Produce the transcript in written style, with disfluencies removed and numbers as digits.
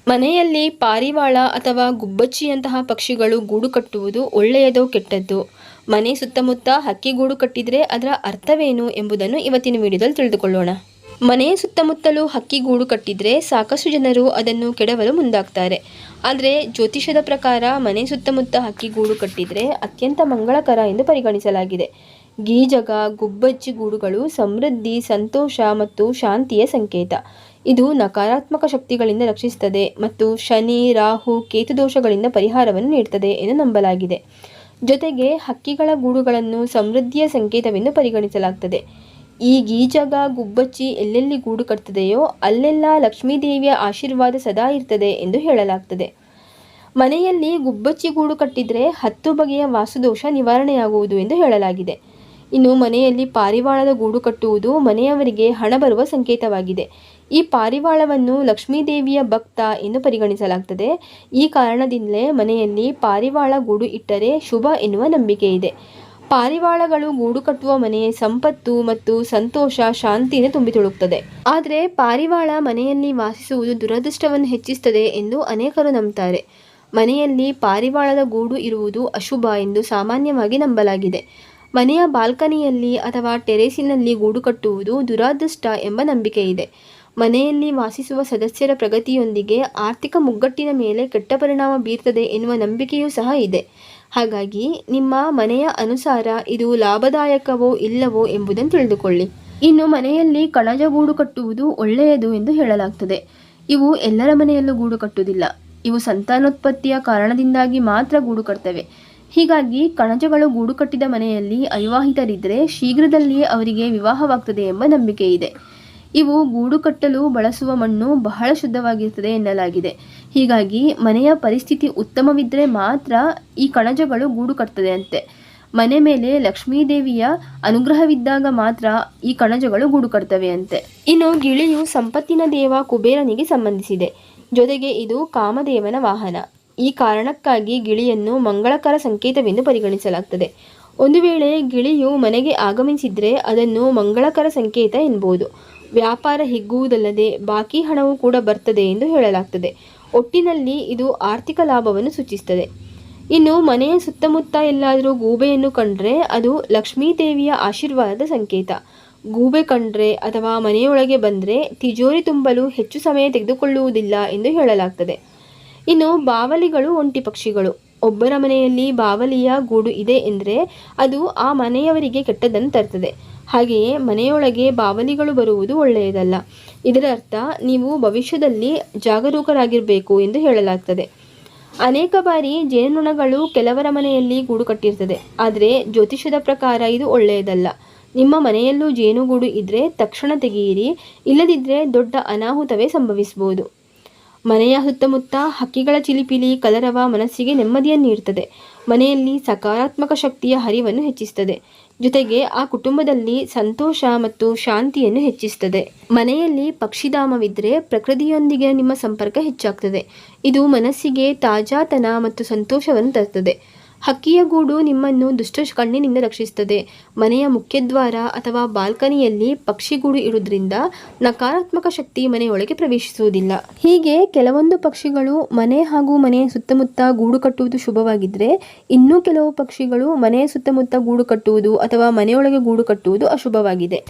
ಮನೆಯಲ್ಲಿ ಪಾರಿವಾಳ ಅಥವಾ ಗುಬ್ಬಚ್ಚಿಯಂತಹ ಪಕ್ಷಿಗಳು ಗೂಡು ಕಟ್ಟುವುದು ಒಳ್ಳೆಯದೋ ಕೆಟ್ಟದ್ದೋ? ಮನೆ ಸುತ್ತಮುತ್ತ ಹಕ್ಕಿ ಗೂಡು ಕಟ್ಟಿದರೆ ಅದರ ಅರ್ಥವೇನು ಎಂಬುದನ್ನು ಇವತ್ತಿನ ವಿಡಿಯೋದಲ್ಲಿ ತಿಳಿದುಕೊಳ್ಳೋಣ. ಮನೆಯ ಸುತ್ತಮುತ್ತಲೂ ಹಕ್ಕಿ ಗೂಡು ಕಟ್ಟಿದರೆ ಸಾಕಷ್ಟು ಜನರು ಅದನ್ನು ಕೆಡವಲು ಮುಂದಾಗ್ತಾರೆ. ಆದರೆ ಜ್ಯೋತಿಷ್ಯದ ಪ್ರಕಾರ ಮನೆ ಸುತ್ತಮುತ್ತ ಹಕ್ಕಿ ಗೂಡು ಕಟ್ಟಿದರೆ ಅತ್ಯಂತ ಮಂಗಳಕರ ಎಂದು ಪರಿಗಣಿಸಲಾಗಿದೆ. ಗೀಜಗ, ಗುಬ್ಬಚ್ಚಿ ಗೂಡುಗಳು ಸಮೃದ್ಧಿ, ಸಂತೋಷ ಮತ್ತು ಶಾಂತಿಯ ಸಂಕೇತ. ಇದು ನಕಾರಾತ್ಮಕ ಶಕ್ತಿಗಳಿಂದ ರಕ್ಷಿಸುತ್ತದೆ ಮತ್ತು ಶನಿ, ರಾಹು, ಕೇತು ದೋಷಗಳಿಂದ ಪರಿಹಾರವನ್ನು ನೀಡುತ್ತದೆ ಎಂದು ನಂಬಲಾಗಿದೆ. ಜೊತೆಗೆ ಹಕ್ಕಿಗಳ ಗೂಡುಗಳನ್ನು ಸಮೃದ್ಧಿಯ ಸಂಕೇತವೆಂದು ಪರಿಗಣಿಸಲಾಗುತ್ತದೆ. ಈ ಗೀಜಗ, ಗುಬ್ಬಚ್ಚಿ ಎಲ್ಲೆಲ್ಲಿ ಗೂಡು ಕಟ್ಟುತ್ತದೆಯೋ ಅಲ್ಲೆಲ್ಲ ಲಕ್ಷ್ಮೀದೇವಿಯ ಆಶೀರ್ವಾದ ಸದಾ ಇರ್ತದೆ ಎಂದು ಹೇಳಲಾಗ್ತದೆ. ಮನೆಯಲ್ಲಿ ಗುಬ್ಬಚ್ಚಿ ಗೂಡು ಕಟ್ಟಿದರೆ 10 ಬಗೆಯ ವಾಸ್ತುದೋಷ ನಿವಾರಣೆಯಾಗುವುದು ಎಂದು ಹೇಳಲಾಗಿದೆ. ಇನ್ನು ಮನೆಯಲ್ಲಿ ಪಾರಿವಾಳದ ಗೂಡು ಕಟ್ಟುವುದು ಮನೆಯವರಿಗೆ ಹಣ ಬರುವ ಸಂಕೇತವಾಗಿದೆ. ಈ ಪಾರಿವಾಳವನ್ನು ಲಕ್ಷ್ಮೀದೇವಿಯ ಭಕ್ತ ಎಂದು ಪರಿಗಣಿಸಲಾಗುತ್ತದೆ. ಈ ಕಾರಣದಿಂದಲೇ ಮನೆಯಲ್ಲಿ ಪಾರಿವಾಳ ಗೂಡು ಇಟ್ಟರೆ ಶುಭ ಎನ್ನುವ ನಂಬಿಕೆ ಇದೆ. ಪಾರಿವಾಳಗಳು ಗೂಡು ಕಟ್ಟುವ ಮನೆ ಸಂಪತ್ತು ಮತ್ತು ಸಂತೋಷ, ಶಾಂತಿಯಿಂದ ತುಂಬಿ ತುಳುಕ್ತದೆ. ಆದರೆ ಪಾರಿವಾಳ ಮನೆಯಲ್ಲಿ ವಾಸಿಸುವುದು ದುರದೃಷ್ಟವನ್ನು ಹೆಚ್ಚಿಸುತ್ತದೆ ಎಂದು ಅನೇಕರು ನಂಬುತ್ತಾರೆ. ಮನೆಯಲ್ಲಿ ಪಾರಿವಾಳದ ಗೂಡು ಇರುವುದು ಅಶುಭ ಎಂದು ಸಾಮಾನ್ಯವಾಗಿ ನಂಬಲಾಗಿದೆ. ಮನೆಯ ಬಾಲ್ಕನಿಯಲ್ಲಿ ಅಥವಾ ಟೆರೇಸಿನಲ್ಲಿ ಗೂಡು ಕಟ್ಟುವುದು ದುರಾದೃಷ್ಟ ಎಂಬ ನಂಬಿಕೆ ಇದೆ. ಮನೆಯಲ್ಲಿ ವಾಸಿಸುವ ಸದಸ್ಯರ ಪ್ರಗತಿಯೊಂದಿಗೆ ಆರ್ಥಿಕ ಮುಗ್ಗಟ್ಟಿನ ಮೇಲೆ ಕೆಟ್ಟ ಪರಿಣಾಮ ಬೀರ್ತದೆ ಎನ್ನುವ ನಂಬಿಕೆಯೂ ಸಹ ಇದೆ. ಹಾಗಾಗಿ ನಿಮ್ಮ ಮನೆಯ ಅನುಸಾರ ಇದು ಲಾಭದಾಯಕವೋ ಇಲ್ಲವೋ ಎಂಬುದನ್ನು ತಿಳಿದುಕೊಳ್ಳಿ. ಇನ್ನು ಮನೆಯಲ್ಲಿ ಕಣಜ ಗೂಡು ಕಟ್ಟುವುದು ಒಳ್ಳೆಯದು ಎಂದು ಹೇಳಲಾಗ್ತದೆ. ಇವು ಎಲ್ಲರ ಮನೆಯಲ್ಲೂ ಗೂಡು ಕಟ್ಟುವುದಿಲ್ಲ. ಇವು ಸಂತಾನೋತ್ಪತ್ತಿಯ ಕಾರಣದಿಂದಾಗಿ ಮಾತ್ರ ಗೂಡು ಕಟ್ತವೆ. ಹೀಗಾಗಿ ಕಣಜಗಳು ಗೂಡು ಕಟ್ಟಿದ ಮನೆಯಲ್ಲಿ ಅವಿವಾಹಿತರಿದ್ದರೆ ಶೀಘ್ರದಲ್ಲಿಯೇ ಅವರಿಗೆ ವಿವಾಹವಾಗ್ತದೆ ಎಂಬ ನಂಬಿಕೆ ಇದೆ. ಇವು ಗೂಡು ಕಟ್ಟಲು ಬಳಸುವ ಮಣ್ಣು ಬಹಳ ಶುದ್ಧವಾಗಿರ್ತದೆ ಎನ್ನಲಾಗಿದೆ. ಹೀಗಾಗಿ ಮನೆಯ ಪರಿಸ್ಥಿತಿ ಉತ್ತಮವಿದ್ದರೆ ಮಾತ್ರ ಈ ಕಣಜಗಳು ಗೂಡು ಕಟ್ತದೆ ಅಂತೆ. ಮನೆ ಮೇಲೆ ಲಕ್ಷ್ಮೀದೇವಿಯ ಅನುಗ್ರಹವಿದ್ದಾಗ ಮಾತ್ರ ಈ ಕಣಜಗಳು ಗೂಡು ಕಟ್ತವೆ ಅಂತೆ. ಇನ್ನು ಗಿಳಿಯು ಸಂಪತ್ತಿನ ದೇವ ಕುಬೇರನಿಗೆ ಸಂಬಂಧಿಸಿದೆ. ಜೊತೆಗೆ ಇದು ಕಾಮದೇವನ ವಾಹನ. ಈ ಕಾರಣಕ್ಕಾಗಿ ಗಿಳಿಯನ್ನು ಮಂಗಳಕರ ಸಂಕೇತವೆಂದು ಪರಿಗಣಿಸಲಾಗುತ್ತದೆ. ಒಂದು ವೇಳೆ ಗಿಳಿಯು ಮನೆಗೆ ಆಗಮಿಸಿದರೆ ಅದನ್ನು ಮಂಗಳಕರ ಸಂಕೇತ ಎನ್ಬೋದು. ವ್ಯಾಪಾರ ಹಿಗ್ಗುವುದಲ್ಲದೆ ಬಾಕಿ ಹಣವೂ ಕೂಡ ಬರ್ತದೆ ಎಂದು ಹೇಳಲಾಗ್ತದೆ. ಒಟ್ಟಿನಲ್ಲಿ ಇದು ಆರ್ಥಿಕ ಲಾಭವನ್ನು ಸೂಚಿಸುತ್ತದೆ. ಇನ್ನು ಮನೆಯ ಸುತ್ತಮುತ್ತ ಎಲ್ಲಾದರೂ ಗೂಬೆಯನ್ನು ಕಂಡ್ರೆ ಅದು ಲಕ್ಷ್ಮೀದೇವಿಯ ಆಶೀರ್ವಾದದ ಸಂಕೇತ. ಗೂಬೆ ಕಂಡ್ರೆ ಅಥವಾ ಮನೆಯೊಳಗೆ ಬಂದರೆ ತಿಜೋರಿ ತುಂಬಲು ಹೆಚ್ಚು ಸಮಯ ತೆಗೆದುಕೊಳ್ಳುವುದಿಲ್ಲ ಎಂದು ಹೇಳಲಾಗ್ತದೆ. ಇನ್ನು ಬಾವಲಿಗಳು ಒಂಟಿ ಪಕ್ಷಿಗಳು. ಒಬ್ಬರ ಮನೆಯಲ್ಲಿ ಬಾವಲಿಯ ಗೂಡು ಇದೆ ಎಂದರೆ ಅದು ಆ ಮನೆಯವರಿಗೆ ಕೆಟ್ಟದ್ದನ್ನು ತರ್ತದೆ. ಹಾಗೆಯೇ ಮನೆಯೊಳಗೆ ಬಾವಲಿಗಳು ಬರುವುದು ಒಳ್ಳೆಯದಲ್ಲ. ಇದರ ಅರ್ಥ ನೀವು ಭವಿಷ್ಯದಲ್ಲಿ ಜಾಗರೂಕರಾಗಿರಬೇಕು ಎಂದು ಹೇಳಲಾಗ್ತದೆ. ಅನೇಕ ಬಾರಿ ಜೇನುನೊಣಗಳು ಕೆಲವರ ಮನೆಯಲ್ಲಿ ಗೂಡು ಕಟ್ಟಿರ್ತದೆ. ಆದರೆ ಜ್ಯೋತಿಷ್ಯದ ಪ್ರಕಾರ ಇದು ಒಳ್ಳೆಯದಲ್ಲ. ನಿಮ್ಮ ಮನೆಯಲ್ಲೂ ಜೇನುಗೂಡು ಇದ್ದರೆ ತಕ್ಷಣ ತೆಗೆಯಿರಿ, ಇಲ್ಲದಿದ್ದರೆ ದೊಡ್ಡ ಅನಾಹುತವೇ ಸಂಭವಿಸಬಹುದು. ಮನೆಯ ಸುತ್ತಮುತ್ತ ಹಕ್ಕಿಗಳ ಚಿಲಿಪಿಲಿ ಕಲರವ ಮನಸ್ಸಿಗೆ ನೆಮ್ಮದಿಯನ್ನು ನೀಡುತ್ತದೆ. ಮನೆಯಲ್ಲಿ ಸಕಾರಾತ್ಮಕ ಶಕ್ತಿಯ ಹರಿವನ್ನು ಹೆಚ್ಚಿಸುತ್ತದೆ. ಜೊತೆಗೆ ಆ ಕುಟುಂಬದಲ್ಲಿ ಸಂತೋಷ ಮತ್ತು ಶಾಂತಿಯನ್ನು ಹೆಚ್ಚಿಸುತ್ತದೆ. ಮನೆಯಲ್ಲಿ ಪಕ್ಷಿಧಾಮವಿದ್ದರೆ ಪ್ರಕೃತಿಯೊಂದಿಗೆ ನಿಮ್ಮ ಸಂಪರ್ಕ ಹೆಚ್ಚಾಗ್ತದೆ. ಇದು ಮನಸ್ಸಿಗೆ ತಾಜಾತನ ಮತ್ತು ಸಂತೋಷವನ್ನು ತರುತ್ತದೆ. ಹಕ್ಕಿಯ ಗೂಡು ನಿಮ್ಮನ್ನು ದುಷ್ಟ ಕಣ್ಣಿನಿಂದ ರಕ್ಷಿಸುತ್ತದೆ. ಮನೆಯ ಮುಖ್ಯದ್ವಾರ ಅಥವಾ ಬಾಲ್ಕನಿಯಲ್ಲಿ ಪಕ್ಷಿಗೂಡು ಇಡುವುದರಿಂದ ನಕಾರಾತ್ಮಕ ಶಕ್ತಿ ಮನೆಯೊಳಗೆ ಪ್ರವೇಶಿಸುವುದಿಲ್ಲ. ಹೀಗೆ ಕೆಲವೊಂದು ಪಕ್ಷಿಗಳು ಮನೆ ಹಾಗೂ ಮನೆಯ ಸುತ್ತಮುತ್ತ ಗೂಡು ಕಟ್ಟುವುದು ಶುಭವಾಗಿದ್ದರೆ, ಇನ್ನೂ ಕೆಲವು ಪಕ್ಷಿಗಳು ಮನೆಯ ಸುತ್ತಮುತ್ತ ಗೂಡು ಕಟ್ಟುವುದು ಅಥವಾ ಮನೆಯೊಳಗೆ ಗೂಡು ಕಟ್ಟುವುದು ಅಶುಭವಾಗಿದೆ.